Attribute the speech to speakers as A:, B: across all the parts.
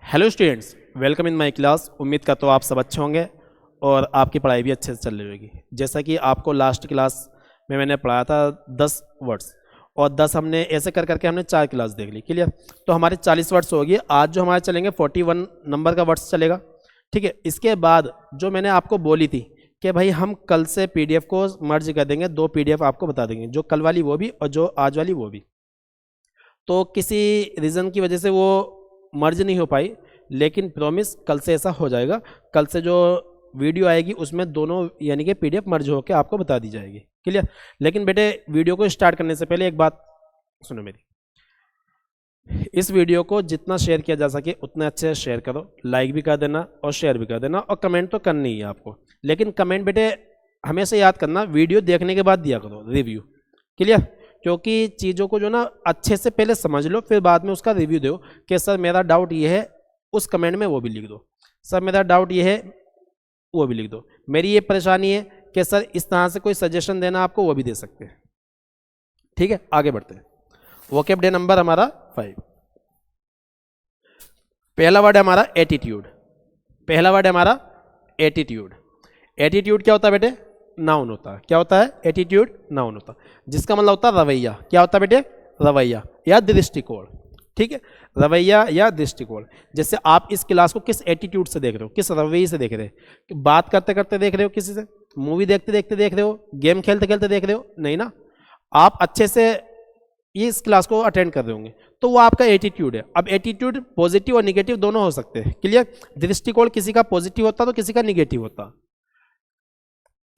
A: Hello students, welcome in my class. उम्मीद करता हूँ आप सब अच्छे होंगे और आपकी पढ़ाई भी अच्छे से चल रही होगी। जैसा कि आपको लास्ट क्लास में मैंने पढ़ाया था 10 वर्ड्स और 10 हमने ऐसे कर करके हमने 4 क्लास देख ली। क्लियर? तो हमारे 40 वर्ड्स हो गए। आज जो हमारे चलेंगे 41 नंबर का वर्ड्स चलेगा। ठीक है, इसके बाद जो मैंने आपको बोली थी कि भाई हम कल से PDF को मर्ज कर देंगे, 2 PDF आपको बता देंगे, जो कल वाली वो भी और जो आज वाली वो भी। तो किसी रीज़न की वजह से वो मर्ज नहीं हो पाई, लेकिन प्रॉमिस कल से ऐसा हो जाएगा। कल से जो वीडियो आएगी उसमें दोनों यानी कि PDF मर्ज होकर आपको बता दी जाएगी। क्लियर? लेकिन बेटे वीडियो को स्टार्ट करने से पहले एक बात सुनो मेरी। इस वीडियो को जितना शेयर किया जा सके उतना अच्छे से शेयर करो, लाइक भी कर देना और शेयर भी कर देना, और कमेंट तो करनी ही है आपको। लेकिन कमेंट बेटे हमेशा याद करना, वीडियो देखने के बाद दिया करो रिव्यू। क्लियर? क्योंकि चीज़ों को जो ना अच्छे से पहले समझ लो, फिर बाद में उसका रिव्यू दो कि सर मेरा डाउट ये है, उस कमेंट में वो भी लिख दो। सर मेरा डाउट ये है, वो भी लिख दो। मेरी ये परेशानी है कि सर इस तरह से कोई सजेशन देना आपको, वो भी दे सकते हैं। ठीक है, आगे बढ़ते हैं। वोकैब डे नंबर हमारा 5। पहला वर्ड है हमारा एटीट्यूड। पहला वर्ड है हमारा एटीट्यूड। एटीट्यूड क्या होता है बेटे? नाउन होता है। क्या होता है? एटीट्यूड नाउन होता है, जिसका मतलब होता है रवैया। क्या होता है बेटे? रवैया या दृष्टिकोण। ठीक है, रवैया या दृष्टिकोण। जैसे आप इस क्लास को किस एटीट्यूड से देख रहे हो, किस रवैये से देख रहे हो? बात करते करते देख रहे हो किसी से, मूवी देखते देखते देख रहे हो, गेम खेलते खेलते देख रहे हो? नहीं ना, आप अच्छे से इस क्लास को अटेंड कर रहे होंगे, तो वो आपका एटीट्यूड है। अब एटीट्यूड पॉजिटिव और निगेटिव दोनों हो सकते हैं। क्लियर? दृष्टिकोण किसी का पॉजिटिव होता तो किसी का निगेटिव होता।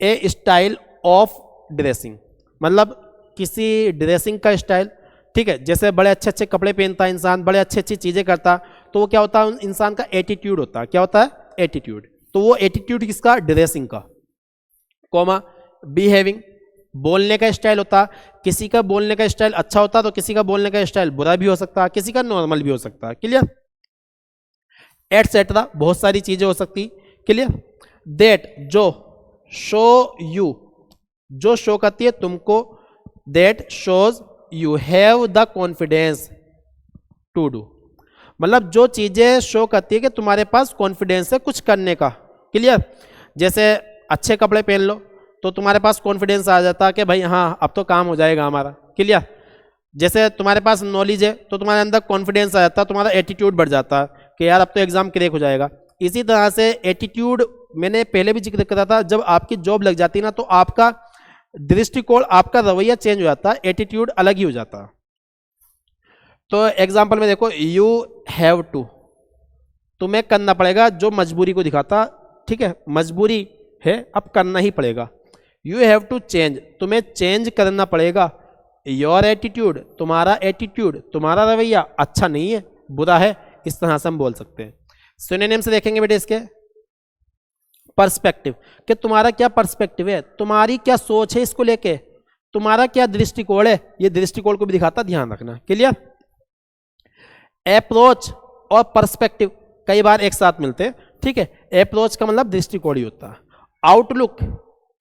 A: ए स्टाइल ऑफ ड्रेसिंग मतलब किसी ड्रेसिंग का स्टाइल। ठीक है, जैसे बड़े अच्छे अच्छे कपड़े पहनता है इंसान, बड़े अच्छी अच्छी चीज़ें करता, तो वो क्या होता है? इंसान का एटीट्यूड होता है। क्या होता है? एटीट्यूड। तो वो एटीट्यूड किसका? ड्रेसिंग का। कॉमा बिहेविंग बोलने का स्टाइल होता। किसी का बोलने का स्टाइल अच्छा होता तो किसी का बोलने का स्टाइल बुरा भी हो सकता है, किसी का नॉर्मल भी हो सकता है। क्लियर? एटसेट्रा बहुत सारी चीजें हो सकती। क्लियर? दैट जो, शो यू जो शो करती है तुमको, that shows you have the confidence to do मतलब जो चीजें शो करती है कि तुम्हारे पास कॉन्फिडेंस है कुछ करने का। क्लियर? जैसे अच्छे कपड़े पहन लो तो तुम्हारे पास कॉन्फिडेंस आ जाता है कि भाई हाँ अब तो काम हो जाएगा हमारा। क्लियर? जैसे तुम्हारे पास नॉलेज है तो तुम्हारे अंदर कॉन्फिडेंस आ जाता है, तुम्हारा एटीट्यूड बढ़ जाता है कि यार अब तो एग्जाम क्रैक हो जाएगा। इसी तरह से एटीट्यूड मैंने पहले भी जिक्र करा था, जब आपकी जॉब लग जाती है ना तो आपका दृष्टिकोण, आपका रवैया चेंज हो जाता है, एटीट्यूड अलग ही हो जाता है। तो एग्जाम्पल में देखो, यू हैव टू तुम्हें करना पड़ेगा, जो मजबूरी को दिखाता। ठीक है, मजबूरी है अब करना ही पड़ेगा। यू हैव टू चेंज तुम्हें चेंज करना पड़ेगा। योर एटीट्यूड तुम्हारा एटीट्यूड, तुम्हारा रवैया अच्छा नहीं है, बुरा है। इस तरह से हम बोल सकते हैं। सिनोनिम से देखेंगे बेटे इसके। पर्सपेक्टिव कि तुम्हारा क्या पर्सपेक्टिव है, तुम्हारी क्या सोच है इसको लेके, तुम्हारा क्या दृष्टिकोण है, ये दृष्टिकोण को भी दिखाता, ध्यान रखना। क्लियर? अप्रोच और पर्सपेक्टिव कई बार एक साथ मिलते हैं। ठीक है, अप्रोच का मतलब दृष्टिकोण ही होता है। आउटलुक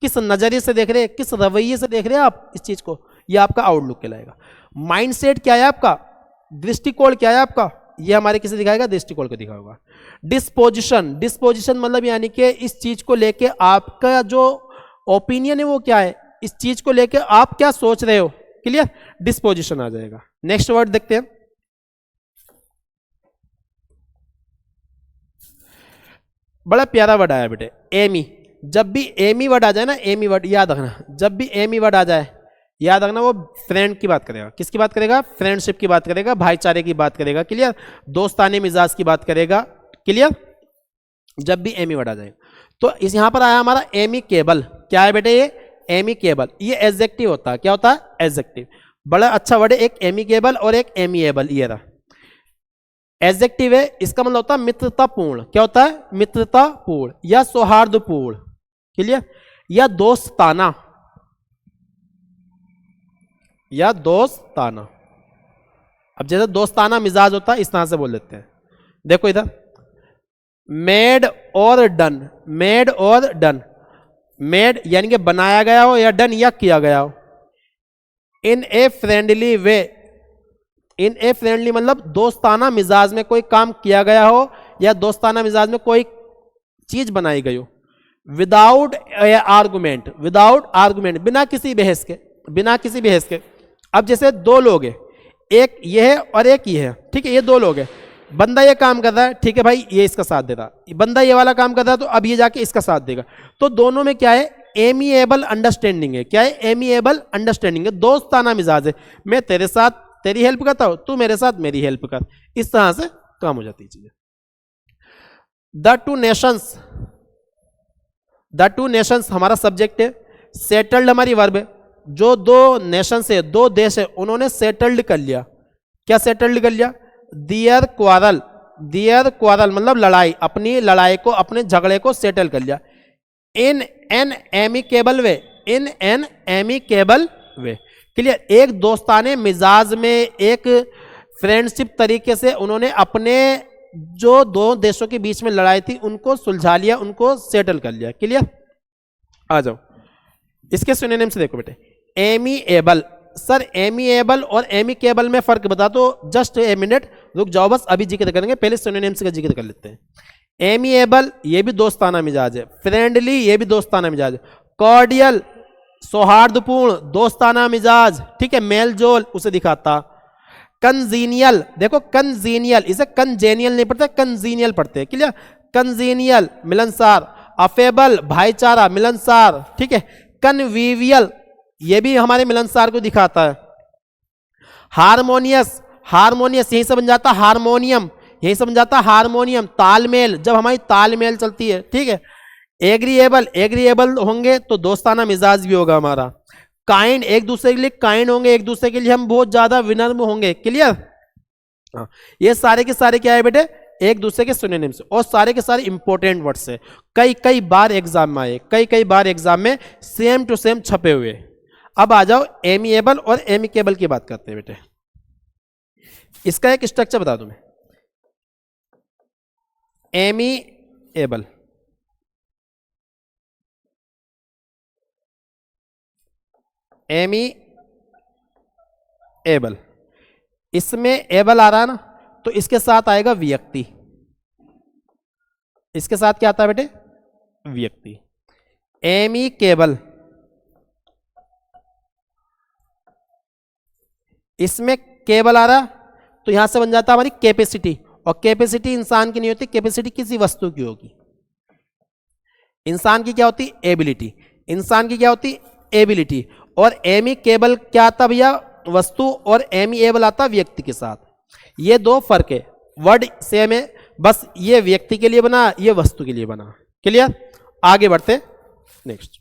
A: किस नजरिए से देख रहे हैं, किस रवैये से देख रहे हैं आप इस चीज को, ये आपका आउटलुक कहलाएगा। माइंडसेट क्या है आपका, दृष्टिकोण क्या है आपका, ये हमारे किसे दिखाएगा? दृष्टिकोण को दिखाएगा। डिस्पोजिशन, डिस्पोजिशन मतलब यानी कि इस चीज को लेके आपका जो ओपिनियन है वो क्या है, इस चीज को लेके आप क्या सोच रहे हो। क्लियर? डिस्पोजिशन आ जाएगा। नेक्स्ट वर्ड देखते हैं। बड़ा प्यारा वर्ड आया बेटे, एमी। जब भी एमी वर्ड आ जाए ना, एमी वर्ड याद रखना, जब भी एमी वर्ड आ जाए याद रखना वो फ्रेंड की बात करेगा। किसकी बात करेगा? फ्रेंडशिप की बात करेगा, भाईचारे की बात करेगा। क्लियर? दोस्ताने मिजाज की बात करेगा। क्लियर? जब भी एमी वर्ड आ जाएगा तो इस यहां पर आया हमारा एमिकेबल। क्या है बेटे? ये एमिकेबल, ये एडजेक्टिव होता है। क्या होता है? एडजेक्टिव। बड़ा अच्छा वर्ड है, एक एमिकेबल और एक एमिएबल। ये रहा एडजेक्टिव है, इसका मतलब होता है मित्रतापूर्ण। क्या होता है? मित्रतापूर्ण या सौहार्दपूर्ण। क्लियर? या दोस्ताना, या दोस्ताना। अब जैसे दोस्ताना मिजाज होता है इस तरह से बोल लेते हैं। देखो इधर, मेड और डन, मेड और डन। मेड यानी कि बनाया गया हो, या डन या किया गया हो। इन a friendly way, in a friendly मतलब दोस्ताना मिजाज में कोई काम किया गया हो या दोस्ताना मिजाज में कोई चीज बनाई गई हो, विदाउट आर्गुमेंट, विदाउट आर्गुमेंट, बिना किसी बहस के, बिना किसी बहस के। अब जैसे दो लोग हैं, एक ये है और एक ये है, ठीक है, ये दो लोग हैं, बंदा ये काम कर रहा है, ठीक है भाई, ये इसका साथ दे रहा, बंदा ये वाला काम कर रहा है, तो अब ये जाके इसका साथ देगा। तो दोनों में क्या है, एमिएबल अंडरस्टैंडिंग है। क्या है, एमिएबल अंडरस्टैंडिंग है, दोस्ताना मिजाज है। मैं तेरे साथ तेरी हेल्प करता हूं, तू मेरे साथ मेरी हेल्प कर, इस तरह से काम हो जाती है चीजें। The two nations, the two nations हमारा सब्जेक्ट है, सेटल्ड हमारी वर्ब है। जो दो नेशन से, दो देश है, उन्होंने सेटल्ड कर लिया। क्या सेटल्ड कर लिया, दियर क्वारल, दियर क्वारल मतलब लड़ाई, अपनी लड़ाई को, अपने झगड़े को सेटल कर लिया। In an amicable way, in an amicable way, clear. एक दोस्ताने मिजाज में, एक फ्रेंडशिप तरीके से उन्होंने अपने जो दो देशों के बीच में लड़ाई थी उनको सुलझा लिया, उनको सेटल कर लिया, क्लियर। आ जाओ इसके सिनोनिम से देखो बेटे, एमिएबल। सर एमिएबल और एमिकेबल में फर्क बता दो, जस्ट ए मिनट रुक जाओ, बस अभी जिक्र करेंगे, पहले सिनोनिम्स का जिक्र कर लेते हैं। एमिएबल ये भी दोस्ताना मिजाज है, फ्रेंडली ये भी दोस्ताना मिजाज है, कॉर्डियल सौहार्दपूर्ण दोस्ताना मिजाज, ठीक है, मेल जोल उसे दिखाता। कंजीनियल, देखो कंजीनियल, इसे कंजेनियल नहीं पढ़ते, कंजीनियल पढ़ते हैं, क्लियर। कंजीनियल मिलनसार, अफेबल भाईचारा मिलनसार, ठीक है। कन्वीवियल ये भी हमारे मिलनसार को दिखाता है। हारमोनियस, हारमोनियस यही से बन जाता हारमोनियम, यही से बन जाता हारमोनियम, तालमेल, जब हमारी तालमेल चलती है, ठीक है। एग्रीएबल, एग्रीएबल होंगे तो दोस्ताना मिजाज भी होगा हमारा। काइंड, एक दूसरे के लिए काइंड होंगे, एक दूसरे के लिए हम बहुत ज्यादा विनम्र होंगे, क्लियर। ये सारे के सारे क्या है बेटे, एक दूसरे के सिनोनिम्स से, और सारे के सारे इंपॉर्टेंट वर्ड्स है, कई कई बार एग्जाम में आए, कई कई बार एग्जाम में सेम टू सेम छपे हुए। अब आ जाओ एमिएबल और एमिकेबल की बात करते हैं बेटे। इसका एक स्ट्रक्चर बता दूं मैं। एमिएबल, एमिएबल, इसमें एबल आ रहा है ना, तो इसके साथ आएगा व्यक्ति, इसके साथ क्या आता है बेटे, व्यक्ति। एमिकेबल, इसमें केबल आ रहा, तो यहां से बन जाता है हमारी कैपेसिटी, और कैपेसिटी इंसान की नहीं होती, कैपेसिटी किसी वस्तु की होगी। इंसान की क्या होती, एबिलिटी, इंसान की क्या होती, एबिलिटी। और एमिकेबल क्या आता भैया, वस्तु, और एमिएबल आता व्यक्ति के साथ। ये दो फर्क है, वर्ड सेम है, बस ये व्यक्ति के लिए बना, ये वस्तु के लिए बना, क्लियर। आगे बढ़ते नेक्स्ट।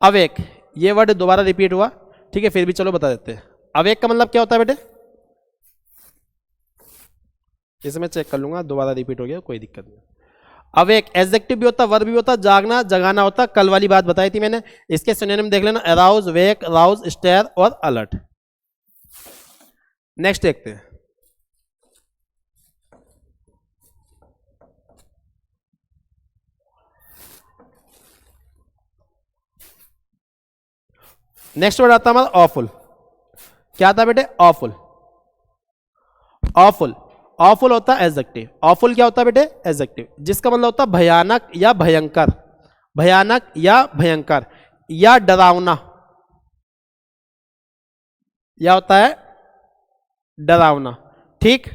A: अवेक, ये वर्ड दोबारा रिपीट हुआ, ठीक है, फिर भी चलो बता देते हैं। अवेक का मतलब क्या होता है बेटे, इसे मैं चेक कर लूंगा, दोबारा रिपीट हो गया कोई दिक्कत नहीं। अवेक एडजेक्टिव भी होता, वर्ब भी होता, जागना जगाना होता, कल वाली बात बताई थी मैंने। इसके सिनोनिम देख लेना, अराउज, वेक, राउज, स्टेयर और अलर्ट। नेक्स्ट देखते हैं। नेक्स्ट वर्ड आता है हमारा ऑफुल। क्या आता है बेटे, ऑफुल। ऑफुल, ऑफुल होता है एडजेक्टिव। ऑफुल क्या होता है बेटे, एडजेक्टिव, जिसका मतलब होता है भयानक या भयंकर, भयानक या भयंकर, या डरावना, या होता है डरावना, ठीक।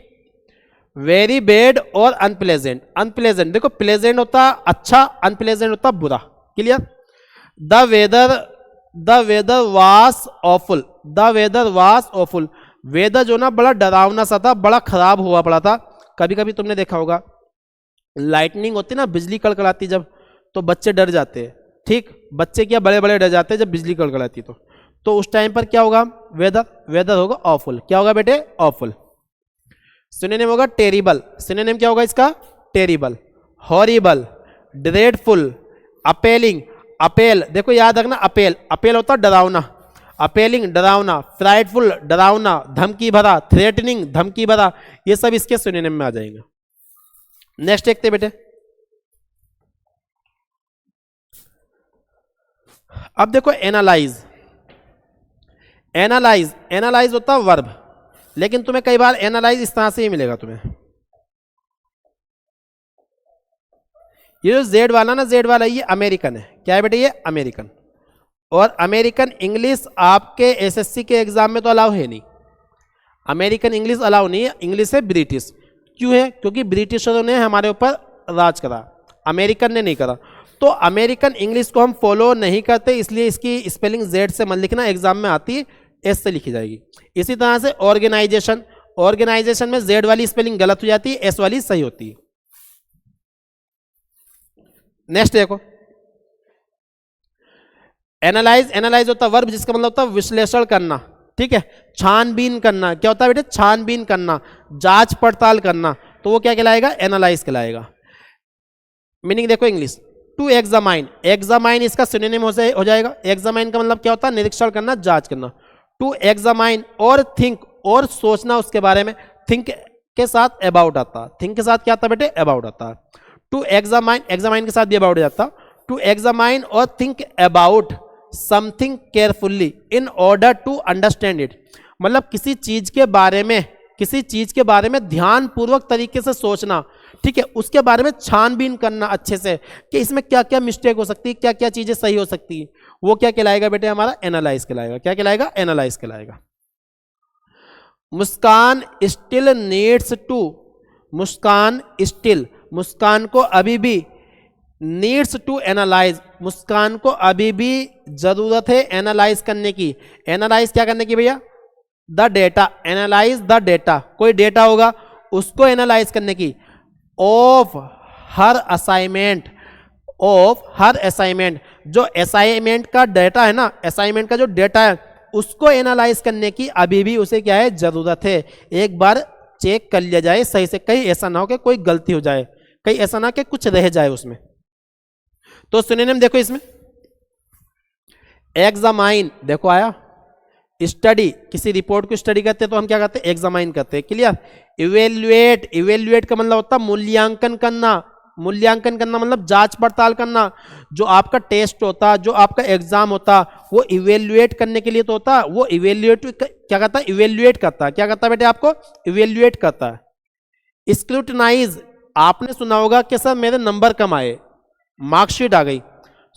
A: वेरी बैड और अनप्लेजेंट, अनप्लेजेंट देखो, प्लेजेंट होता अच्छा, अनप्लेजेंट होता बुरा, क्लियर। द वेदर वास ऑफुल, द वेदर वास ऑफुल, वेदर जो ना बड़ा डरावना सा था, बड़ा खराब हुआ पड़ा था। कभी कभी तुमने देखा होगा, लाइटनिंग होती ना, बिजली कड़कड़ाती जब, तो बच्चे डर जाते हैं, ठीक, बच्चे क्या बड़े बड़े डर जाते हैं जब बिजली कड़कड़ाती, तो उस टाइम पर क्या होगा, वेदर, वेदर होगा ऑफुल। क्या होगा बेटे, ऑफुल। सिनोनिम होगा टेरिबल, सिनोनिम क्या होगा इसका, टेरिबल। हॉरिबल, ड्रेडफुल, अपेलिंग, अपेल देखो याद रखना, अपेल, अपेल होता डरावना, अपेलिंग डरावना, फ्राइडफुल डरावना, धमकी भरा, थ्रेटनिंग धमकी भरा, ये सब इसके सिनोनिम में आ जाएंगे। नेक्स्ट देखते बेटे। अब देखो एनालाइज, एनालाइज, एनालाइज होता है वर्ब, लेकिन तुम्हें कई बार एनालाइज इस तरह से ही मिलेगा तुम्हें। ये जो जेड वाला ना, जेड वाला ये अमेरिकन है। क्या है बेटे? ये अमेरिकन। और अमेरिकन इंग्लिश आपके एसएससी के एग्जाम में तो अलाउ है नहीं, अमेरिकन इंग्लिश अलाउ नहीं है, इंग्लिश है ब्रिटिश। क्यों है? क्योंकि ब्रिटिशरों ने हमारे ऊपर राज करा, अमेरिकन ने नहीं करा। तो अमेरिकन इंग्लिश को हम फॉलो नहीं करते, इसलिए इसकी स्पेलिंग जेड से मत लिखना, एग्जाम में आती है एस से लिखी जाएगी। इसी तरह से ऑर्गेनाइजेशन, ऑर्गेनाइजेशन में जेड वाली स्पेलिंग गलत हो जाती है, एस वाली सही होती है। नेक्स्ट देखो, एनालाइज, एनालाइज होता है वर्ब जिसका मतलब होता है विश्लेषण करना, ठीक है, छानबीन करना। क्या होता है बेटे? छानबीन करना, जांच पड़ताल करना, तो वो क्या कहलाएगा? एनालाइज कहलाएगा। मीनिंग देखो इंग्लिश, टू एग्जामाइन, एग्जामाइन इसका सिनोनिम हो जाएगा। एग्जामाइन का मतलब क्या होता है? निरीक्षण करना, जांच करना। टू एग्जामाइन और थिंक, और सोचना उसके बारे में, थिंक के साथ अबाउट आता, थिंक के साथ क्या आता बेटे? अबाउट आता। टू एग्जामाइन, एग्जामाइन के साथ भी अबाउट जाता। टू एग्जामाइन और think about something carefully in order to understand it, मतलब किसी चीज के बारे में, किसी चीज के बारे में ध्यान पूर्वक तरीके से सोचना, ठीक है, उसके बारे में छानबीन करना अच्छे से कि इसमें क्या क्या मिस्टेक हो सकती है, क्या क्या चीजें सही हो सकती है, वो क्या कहलाएगा बेटे? हमारा एनालाइज कहलाएगा। क्या कहलाएगा? एनालाइज कहलाएगा। Muskan still needs to, Muskan still, Muskan को अभी भी, नीड्स टू एनालाइज, मुस्कान को अभी भी जरूरत है एनालाइज करने की। एनालाइज क्या करने की भैया? The data, analyse the data, कोई डेटा होगा उसको एनालाइज करने की। Of her assignment, of her assignment, जो असाइनमेंट का डेटा है ना, असाइनमेंट का जो डेटा है उसको एनालाइज करने की अभी भी उसे क्या है? जरूरत है। एक बार चेक कर लिया जाए सही से, कहीं ऐसा ना हो कि कोई गलती हो जाए, कहीं ऐसा ना कि कुछ रह जाए उसमें। तो सिनोनिम देखो इसमें, एग्जामाइन देखो आया, स्टडी, किसी रिपोर्ट को स्टडी करते हैं तो हम क्या करते हैं? एग्जामाइन करते हैं। क्लियर? इवेल्युएट, इवेल्युएट का मतलब होता है मूल्यांकन करना, मूल्यांकन करना मतलब जांच पड़ताल करना। जो आपका टेस्ट होता, जो आपका एग्जाम होता, वो इवेल्युएट करने के लिए तो होता, वो इवेल्युएट क्या करता है? इवेल्युएट करता है। क्या करता है बेटे? आपको इवेल्युएट करता है। स्क्रूटनाइज, आपने सुना होगा कि सर मेरे नंबर कम आए, मार्कशीट आ गई,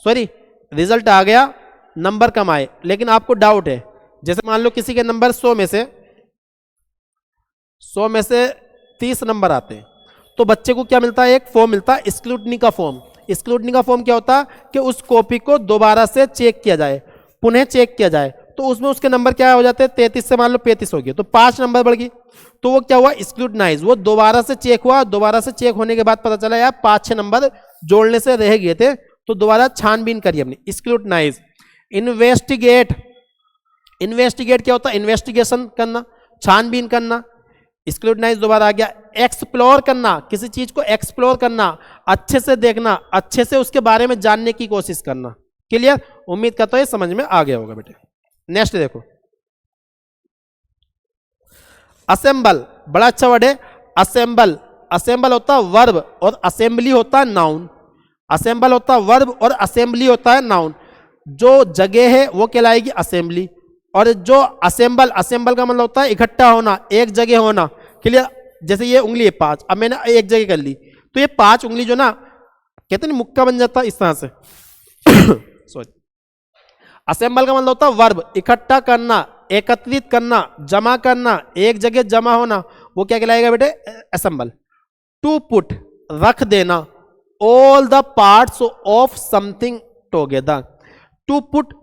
A: सॉरी रिजल्ट आ गया, नंबर कम आए, लेकिन आपको डाउट है, जैसे मान लो किसी के नंबर 100 में से 30 नंबर आते हैं, तो बच्चे को क्या मिलता है? एक फॉर्म मिलता है स्क्रूटनी का फॉर्म। स्क्रूटनी का फॉर्म क्या होता है? कि उस कॉपी को दोबारा से चेक किया जाए, पुनः चेक किया जाए, तो उसमें उसके नंबर क्या हो जाते हैं? 33 से मान लो 35 हो गए, तो 5 नंबर बढ़ गई, तो वो क्या हुआ? स्क्रूटनाइज, वो दोबारा से चेक हुआ, दोबारा से चेक होने के बाद पता चला यार 5-6 नंबर जोड़ने से रह गए थे, तो दोबारा छानबीन करी अपनी, स्क्रूटनाइज। इन्वेस्टिगेट, इन्वेस्टिगेट क्या होता है? इन्वेस्टिगेशन करना, छानबीन करना, स्क्रूटनाइज दोबारा आ गया। एक्सप्लोर करना, किसी चीज को एक्सप्लोर करना, अच्छे से देखना, अच्छे से उसके बारे में जानने की कोशिश करना। क्लियर? उम्मीद करता हूं ये समझ में आ गया होगा बेटे। नेक्स्ट देखो, असेंबल, बड़ा अच्छा वर्ड है असेंबल। असेंबल होता है वर्ब और असेंबली होता है नाउन। असेंबल होता है वर्ब और असेंबली होता है नाउन। जो जगह है वो कहलाएगी असेंबली, और जो असेंबल, असेंबल का मतलब होता है इकट्ठा होना, एक जगह होना। क्लियर? जैसे ये उंगली है 5, अब मैंने एक जगह कर ली, तो ये 5 उंगली जो ना कहते हैं मुक्का बन जाता है इस तरह से। सॉरी, असेंबल का मतलब होता है वर्ब, इकट्ठा करना, एकत्रित करना, जमा करना, एक जगह जमा होना, वो क्या कहलाएगा बेटे? असेंबल। टू पुट, रख देना, all the parts of something together. To put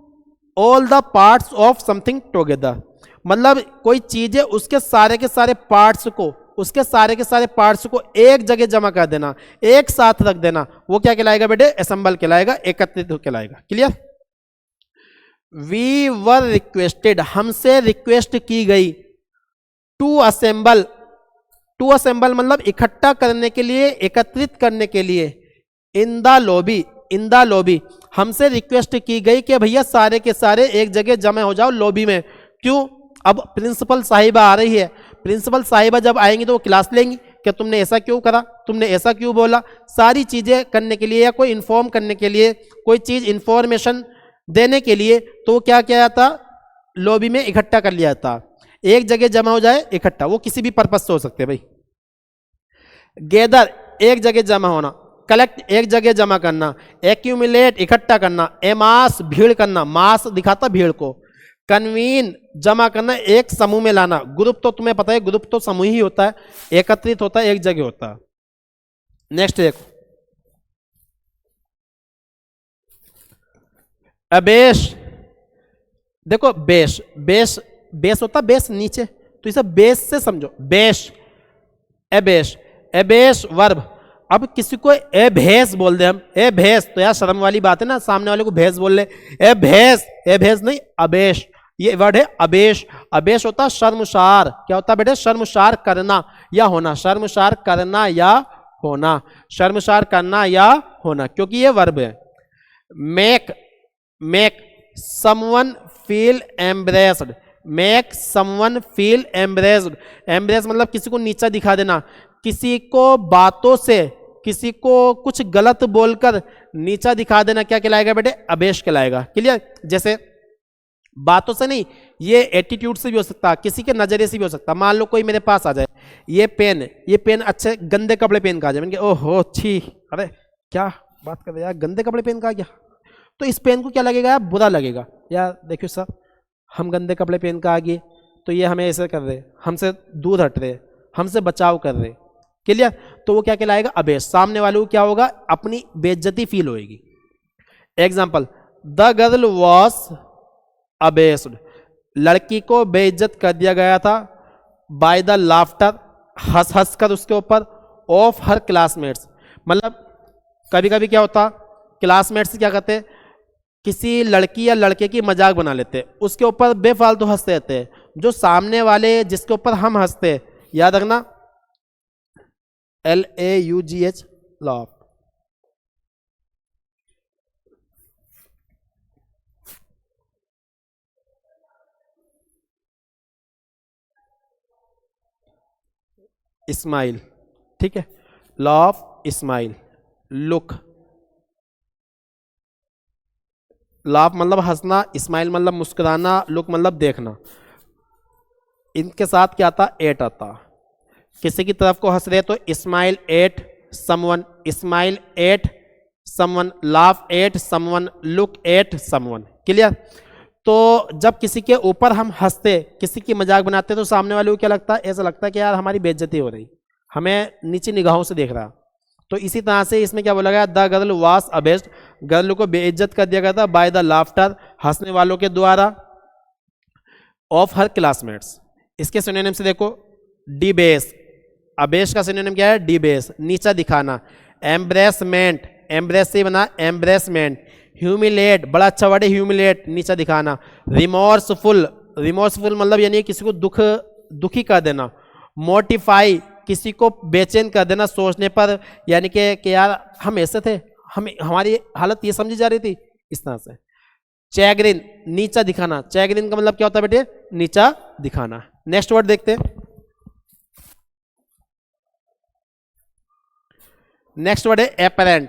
A: all the parts of something together, मतलब कोई चीज है उसके सारे के सारे पार्ट्स को, उसके सारे के सारे पार्ट्स को एक जगह जमा कर देना, एक साथ रख देना, वो क्या कहलाएगा बेटे? असेंबल कहलाएगा, एकत्रित कहलाएगा। क्लियर? वी वर रिक्वेस्टेड, हमसे रिक्वेस्ट की गई। टू असेंबल, टू असेंबल मतलब इकट्ठा करने के लिए, एकत्रित करने के लिए। In the lobby, in the lobby, हमसे रिक्वेस्ट की गई कि भैया सारे के सारे एक जगह जमा हो जाओ लॉबी में। क्यों? अब प्रिंसिपल साहिबा आ रही है, प्रिंसिपल साहिबा जब आएंगी तो वो क्लास लेंगी कि तुमने ऐसा क्यों करा, तुमने ऐसा क्यों बोला, सारी चीजें करने के लिए या कोई इन्फॉर्म करने के लिए, कोई चीज इंफॉर्मेशन देने के लिए, तो क्या किया जाता? लॉबी में इकट्ठा कर लिया जाता, एक जगह जमा हो जाए इकट्ठा, वो किसी भी पर्पज से हो सकते हैं भाई। गैदर एक जगह जमा होना, कलेक्ट एक जगह जमा करना, एक्यूमुलेट इकट्ठा करना, एमास भीड़ करना, मास दिखाता भीड़ को, कन्वीन जमा करना एक समूह में लाना, ग्रुप तो तुम्हें पता है ग्रुप तो समूह ही होता है, एकत्रित होता है, एक जगह होता है। नेक्स्ट देखो, अबेश, देखो बेश, बेश बेस होता है बेस नीचे, तो इसे बेस से समझो, बेश एबेश, एबेश वर्ब। अब किसी को ए भैंस बोल दे हम, ए भैंस, तो यार शर्म वाली बात है ना, सामने वाले को भैंस बोल ले, ए भैंस, ए भैंस नहीं अबेश, ये वर्ड है अबेश। अबेश होता शर्मसार, क्या होता है बेटे, शर्मसार करना या होना, शर्मसार करना या होना, शर्मसार करना या होना, क्योंकि ये वर्ब है। Make, make someone feel embraced, make someone feel embraced, embrace मतलब किसी को नीचा दिखा देना, किसी को बातों से, किसी को कुछ गलत बोलकर नीचा दिखा देना, क्या कहलाएगा बेटे, अबेश कहलाएगा। क्लियर, जैसे बातों से नहीं, ये एटीट्यूड से भी हो सकता है, किसी के नजरिए से भी हो सकता है। मान लो कोई मेरे पास आ जाए, ये पेन अच्छे गंदे कपड़े पहन का आ जाए, मैंने कहा ओहो छी, अरे क्या बात कर रहे यार, गंदे कपड़े पहन का आ गया, तो इस पेन को क्या लगेगा यार, बुरा लगेगा यार, देखियो सर हम गंदे कपड़े पहन का आ गए, तो ये हमें ऐसे कर रहे, हमसे दूर हट रहे, हमसे बचाव कर रहे। क्लियर, तो वो क्या कहलाएगा, अबेश। सामने वाले को क्या होगा, अपनी बेइज्जती फील होएगी। एग्जाम्पल, द गर्ल वॉज अबेस्ड, लड़की को बेइज्जत कर दिया गया था, बाय द लाफ्टर, हंस हंस कर उसके ऊपर, ऑफ हर क्लासमेट्स, मतलब कभी कभी क्या होता, क्लासमेट्स क्या करते, किसी लड़की या लड़के की मजाक बना लेते, उसके ऊपर बेफालतू हंसते रहते हैं, जो सामने वाले जिसके ऊपर हम हंसते, याद रखना LAUGH, लाफ। स्माइल, ठीक है, लाफ स्माइल, लुक, लाफ मतलब हंसना, स्माइल मतलब मुस्कुराना, लुक मतलब देखना। इनके साथ क्या आता, एट आता, किसी की तरफ को हंस रहे तो smile at someone, smile at someone, laugh at someone, look at someone. Clear, तो जब किसी के ऊपर हम हंसते, किसी की मजाक बनाते, तो सामने वाले को क्या लगता है, ऐसा लगता है कि यार हमारी बेइज्जती हो रही, हमें नीचे निगाहों से देख रहा। तो इसी तरह से इसमें क्या बोला गया, द गर्ल वाज अबेस्ड, गर्ल को बेइज्जत कर दिया गया था, बाय द लाफ्टर, हंसने वालों के द्वारा, ऑफ हर क्लासमेट्स। इसके सिनोनिम से देखो, डिबेस, अबेश का सिनोनिम क्या है, डिबेस, नीचा दिखाना, एम्ब्रेसमेंट, एम्ब्रेस से बना एम्ब्रेसमेंट, ह्यूमिलेट, बड़ा अच्छा वर्ड है ह्यूमिलेट, नीचा दिखाना, रिमोर्सफुल, रिमोर्सफुल मतलब यानी किसी को दुखी कर देना, मोटिफाई, किसी को बेचैन कर देना सोचने पर, यानी कि यार हम ऐसे थे, हमारी हालत ये समझी जा रही थी, इस तरह से। चैग्रिन, नीचा दिखाना, चैग्रिन का मतलब क्या होता है बेटे, नीचा दिखाना। नेक्स्ट वर्ड देखते हैं, नेक्स्ट वर्ड है एपरेंट।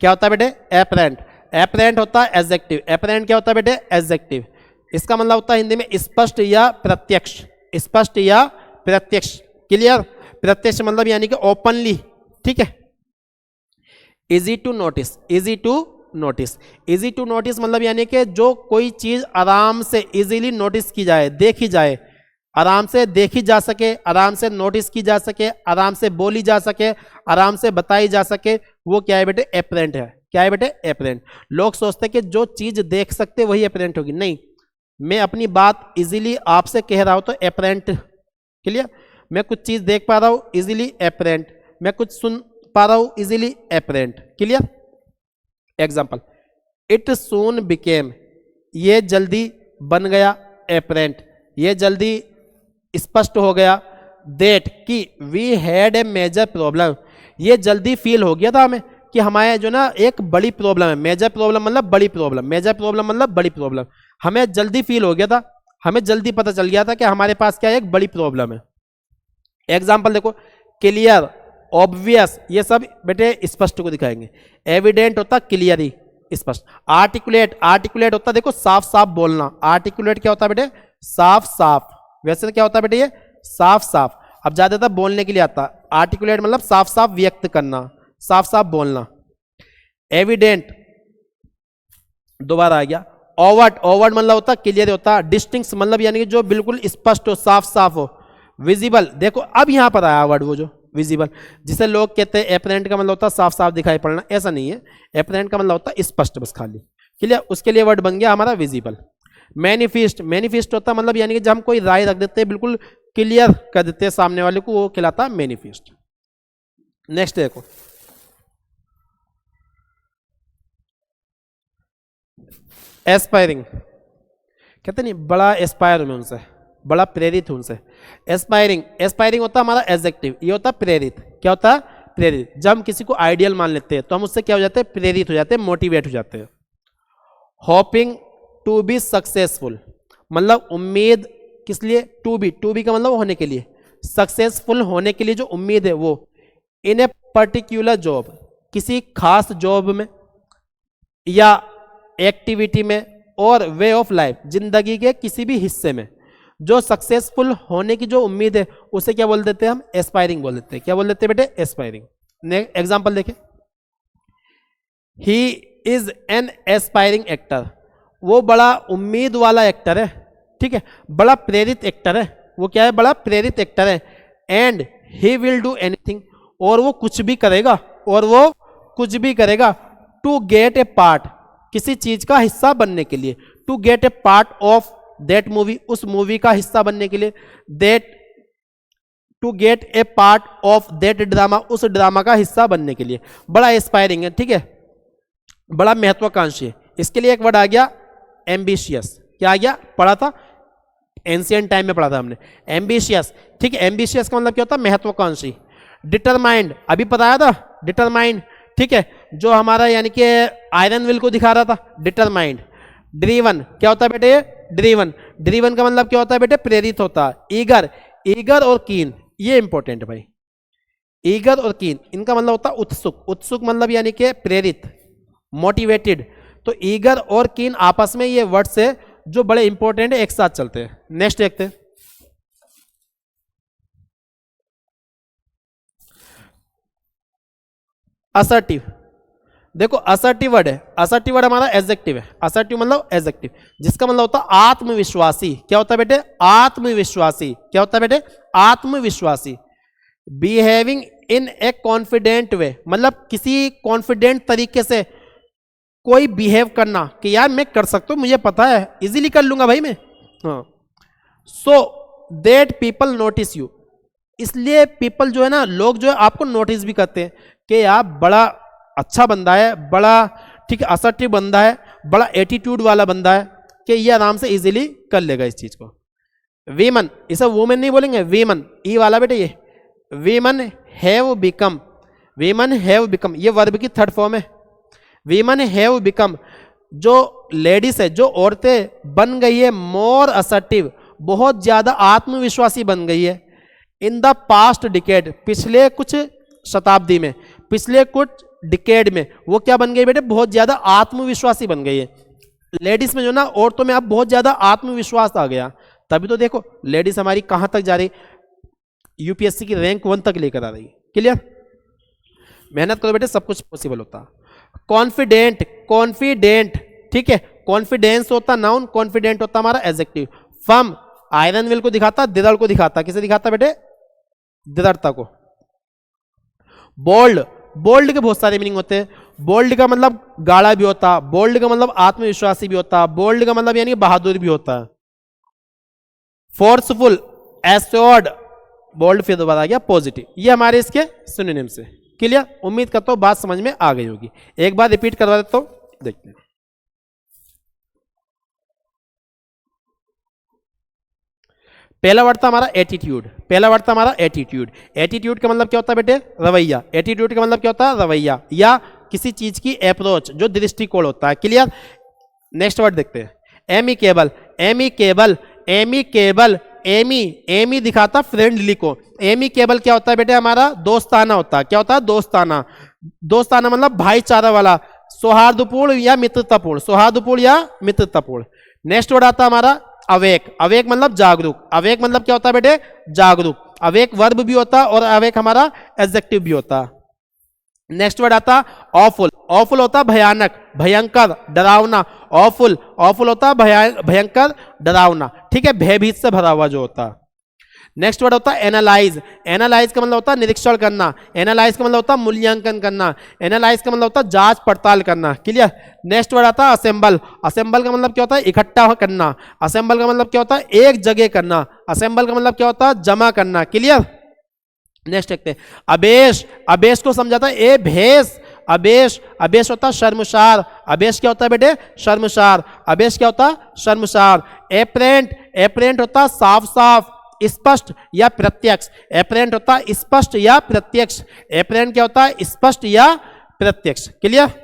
A: क्या होता है बेटे, एपरेंट, एपरेंट होता है एडजेक्टिव, एपरेंट क्या होता है बेटे, एडजेक्टिव। इसका मतलब होता है हिंदी में स्पष्ट या प्रत्यक्ष, स्पष्ट या प्रत्यक्ष। क्लियर, प्रत्यक्ष मतलब यानी कि ओपनली, ठीक है। Easy to notice, easy to notice, easy to notice मतलब यानी कि जो कोई चीज आराम से इजीली नोटिस की जाए, देखी जाए, आराम से देखी जा सके, आराम से नोटिस की जा सके, आराम से बोली जा सके, आराम से बताई जा सके, वो क्या है बेटे, एपरेंट है। क्या है बेटे, एपरेंट। लोग सोचते हैं कि जो चीज देख सकते वही एपरेंट होगी, नहीं, मैं अपनी बात इजीली आपसे कह रहा हूं तो एपरेंट। क्लियर, मैं कुछ चीज देख पा रहा हूं इजीली, एपरेंट, मैं कुछ सुन पा रहा हूं easily, apparent. Clear, example, it soon became, ये जल्दी बन गया, एपरेंट, ये जल्दी स्पष्ट हो गया। दैट, कि we had a major problem, ये जल्दी फील हो गया था हमें कि हमारे जो ना एक बड़ी प्रॉब्लम है, मेजर प्रॉब्लम मतलब बड़ी प्रॉब्लम, मेजर प्रॉब्लम मतलब बड़ी प्रॉब्लम, हमें जल्दी फील हो गया था, हमें जल्दी पता चल गया था कि हमारे पास क्या है, एक बड़ी प्रॉब्लम है। एग्जाम्पल देखो, क्लियर, ऑब्वियस, ये सब बेटे स्पष्ट को दिखाएंगे। एविडेंट होता क्लियरली, स्पष्ट। आर्टिकुलेट, आर्टिकुलेट होता है देखो साफ साफ बोलना। आर्टिकुलेट क्या होता है बेटे? साफ साफ। वैसे क्या होता है बेटे? ये साफ साफ। अब ज्यादातर बोलने के लिए आता है। आर्टिकुलेट मतलब साफ साफ व्यक्त करना, साफ साफ बोलना। एविडेंट दोबारा आ गया। ओवर्ट, ओवर्ट मतलब होता क्लियर होता। डिस्टिंक्ट मतलब यानी कि जो बिल्कुल स्पष्ट हो, साफ साफ हो। विजिबल, देखो अब यहां पर आया वर्ड वो जो विजिबल, जिसे लोग कहते हैं एपरेंट का मतलब होता है साफ साफ दिखाई पड़ना, ऐसा नहीं है। एपरेंट का मतलब होता है स्पष्ट बस खाली, क्लियर। उसके लिए वर्ड बन गया हमारा विजिबल। मैनिफेस्ट, मैनिफेस्ट होता है मतलब यानी कि जब हम कोई राय रख देते हैं बिल्कुल क्लियर कर देते हैं सामने वाले को, वो कहलाता है मैनिफेस्ट। नेक्स्ट देखो, एस्पायरिंग, कहते नहीं बड़ा एस्पायर हूं मैं उनसे, बड़ा प्रेरित हूं उनसे। एस्पायरिंग, एस्पायरिंग होता है हमारा एडजेक्टिव, ये होता है प्रेरित। क्या होता है? प्रेरित। जब हम किसी को आइडियल मान लेते हैं तो हम उससे क्या हो जाते हैं? प्रेरित हो जाते हैं, मोटिवेट हो जाते हैं। होपिंग टू बी सक्सेसफुल मतलब उम्मीद किस लिए? टू बी का मतलब होने के लिए, सक्सेसफुल होने के लिए जो उम्मीद है वो। इन ए पर्टिकुलर जॉब, किसी खास जॉब में या एक्टिविटी में, और वे ऑफ लाइफ, जिंदगी के किसी भी हिस्से में जो सक्सेसफुल होने की जो उम्मीद है उसे क्या बोल देते हैं हम? एस्पायरिंग बोल देते हैं। क्या बोल देते हैं बेटे? एस्पायरिंग। एग्जांपल देखें, he is an aspiring actor, वो बड़ा उम्मीद वाला एक्टर है, ठीक है, बड़ा प्रेरित एक्टर है। वो क्या है? बड़ा प्रेरित एक्टर है। And he will do anything, और वो कुछ भी करेगा, और वो कुछ भी करेगा। टू गेट ए पार्ट, किसी चीज का हिस्सा बनने के लिए। To get a part of that movie, उस मूवी का हिस्सा बनने के लिए। That, to get a part of that drama, उस ड्रामा का हिस्सा बनने के लिए। बड़ा एस्पायरिंग है, ठीक है, बड़ा महत्वाकांक्षी है। इसके लिए एक वर्ड आ गया एम्बिशियस। क्या आ गया? पढ़ा था एंशिएंट टाइम में, पढ़ा था हमने एम्बिशियस, ठीक है। एम्बिशियस का मतलब क्या होता है? महत्वाकांक्षी। डिटरमाइंड, अभी बताया था डिटरमाइंड, ठीक है, जो हमारा यानी कि आयरन विल को दिखा रहा था, डिटरमाइंड। ड्रीवन, क्या होता है बेटे? ड्रीवन, ड्रीवन का मतलब क्या होता है बेटे? प्रेरित होता है। ईगर, ईगर और कीन, ये इंपॉर्टेंट है भाई। ईगर और कीन, इनका मतलब होता है उत्सुक। उत्सुक मतलब यानी कि प्रेरित, मोटिवेटेड। तो ईगर और कीन आपस में ये वर्ड्स है जो बड़े इंपॉर्टेंट है, एक साथ चलते हैं। नेक्स्ट देखते हैं, असर्टिव। देखो असर्टिव वर्ड है, असर्टिव वर्ड हमारा एडजेक्टिव है। असर्टिव मतलब एडजेक्टिव, जिसका मतलब होता है आत्मविश्वासी। क्या होता है बेटे? आत्मविश्वासी। क्या होता है बेटे? आत्मविश्वासी। बिहेविंग इन ए कॉन्फिडेंट वे, मतलब किसी कॉन्फिडेंट तरीके से कोई बिहेव करना कि यार मैं कर सकता हूं, मुझे पता है, इजीली कर लूंगा भाई मैं। हाँ, so that people notice you, इसलिए पीपल जो है ना, लोग जो है आपको नोटिस भी करते हैं कि यार बड़ा अच्छा बंदा है, बड़ा ठीक है, असर्टिव बंदा है, बड़ा एटीट्यूड वाला बंदा है, कि ये आराम से इजीली कर लेगा इस चीज को। वीमन, इसे वुमेन नहीं बोलेंगे, वीमन, ई वाला बेटे ये। Women have become, women have become, ये वर्ब की थर्ड फॉर्म है। वीमन हैव बिकम, जो लेडीज है, जो औरतें बन गई है मोर असर्टिव, बहुत ज्यादा आत्मविश्वासी बन गई है। इन द पास्ट डिकेड, पिछले कुछ शताब्दी में, पिछले कुछ डिकेड में वो क्या बन गई बेटे? बहुत ज्यादा आत्मविश्वासी बन गई है। लेडीज में जो ना, औरतों में अब बहुत ज्यादा आत्मविश्वास आ गया। तभी तो देखो लेडीज हमारी कहां तक जा रही, यूपीएससी की रैंक 1 तक लेकर आ रही है। क्लियर? मेहनत करो बेटे, सब कुछ पॉसिबल होता है। कॉन्फिडेंट, कॉन्फिडेंट, ठीक है, कॉन्फिडेंस होता नाउन, कॉन्फिडेंट होता हमारा एडजेक्टिव। फर्म, आयरन विल को दिखाता, दृढ़ को दिखाता। किसे दिखाता बेटे? दृढ़ता को। बोल्ड, बोल्ड के बहुत सारे मीनिंग होते हैं। बोल्ड का मतलब गाढ़ा भी होता, बोल्ड का मतलब आत्मविश्वासी भी होता, बोल्ड का मतलब यानी बहादुर भी होता है। फोर्सफुल, एश्योर्ड, बोल्ड फिर दोबारा आ गया पॉजिटिव। ये हमारे इसके सिनोनिम से। क्लियर? उम्मीद करता हूं बात समझ में आ गई होगी। एक बार रिपीट करवा देता हूं, देखते हैं। पहला वर्ड था हमारा एटीट्यूड, पहला वर्ड था हमारा एटीट्यूड। एटीट्यूड का मतलब क्या होता है बेटे? रवैया। एटीट्यूड का मतलब क्या होता है? रवैया, या किसी चीज की अप्रोच, जो दृष्टिकोण होता है। क्लियर? नेक्स्ट वर्ड देखते हैं, amicable. Amicable, amicable, ami, ami दिखाता फ्रेंडली को। एमिकेबल क्या होता है बेटे? हमारा दोस्ताना होता है। क्या होता है? दोस्ताना। दोस्ताना मतलब भाईचारा वाला, सौहार्दपूर्ण या मित्रतापूर्ण, सौहार्दपूर्ण या मित्रतापूर्ण। नेक्स्ट वर्ड आता हमारा अवेक, अवेक मतलब जागरूक, अवेक मतलब क्या होता है बेटे, जागरूक। अवेक वर्ब भी होता और अवेक हमारा एडजेक्टिव भी होता। नेक्स्ट वर्ड आता ऑफुल, ऑफुल होता भयानक, भयंकर, डरावना। ऑफुल, ऑफुल होता भयंकर, डरावना, ठीक है, भयभीत से भरा हुआ जो होता। नेक्स्ट वर्ड होता है एनालाइज, एनालाइज का मतलब होता है निरीक्षण करना, एनालाइज का मतलब होता है मूल्यांकन करना, एनालाइज का मतलब होता है जांच पड़ताल करना, क्लियर। नेक्स्ट वर्ड आता है असेंबल, असेंबल का मतलब क्या होता है इकट्ठा करना, असेंबल का मतलब क्या होता है एक जगह करना, असेंबल का मतलब क्या होता है जमा करना, क्लियर। नेक्स्ट देखते हैं अबेश, अबेश को समझाता है ए भेष, अबेश, अबेश होता है शर्मसार, अबेश क्या होता है बेटे, शर्मसार, अबेश क्या होता है शर्मसार। एपरेंट, एपरेंट होता है साफ साफ, स्पष्ट या प्रत्यक्ष, एपरेंट होता है स्पष्ट या प्रत्यक्ष, एपरेंट क्या होता है स्पष्ट या प्रत्यक्ष, क्लियर।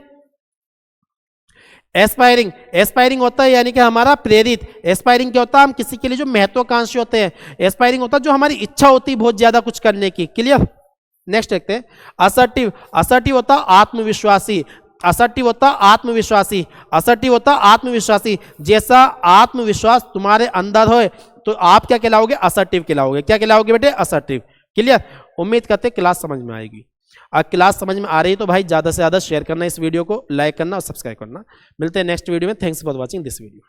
A: एस्पायरिंग, एस्पायरिंग होता है यानी कि हमारा प्रेरित, एस्पायरिंग क्या होता है हम किसी के लिए जो महत्वाकांक्षी होते हैं, एस्पायरिंग होता है जो हमारी इच्छा होती है बहुत ज्यादा कुछ करने की, क्लियर। नेक्स्ट देखते हैं असर्टिव, असर्टिव होता है आत्मविश्वासी, असर्टिव होता आत्मविश्वासी, असर्टिव होता आत्मविश्वासी। जैसा आत्मविश्वास तुम्हारे अंदर हो तो आप क्या कहलाओगे, असर्टिव कहलाओगे, क्या कहलाओगे बेटे, असर्टिव, क्लियर। उम्मीद करते क्लास समझ में आएगी। अगर क्लास समझ में आ रही है तो भाई ज़्यादा से ज़्यादा शेयर करना, इस वीडियो को लाइक करना और सब्सक्राइब करना। मिलते हैं नेक्स्ट वीडियो में। Thanks for watching this video.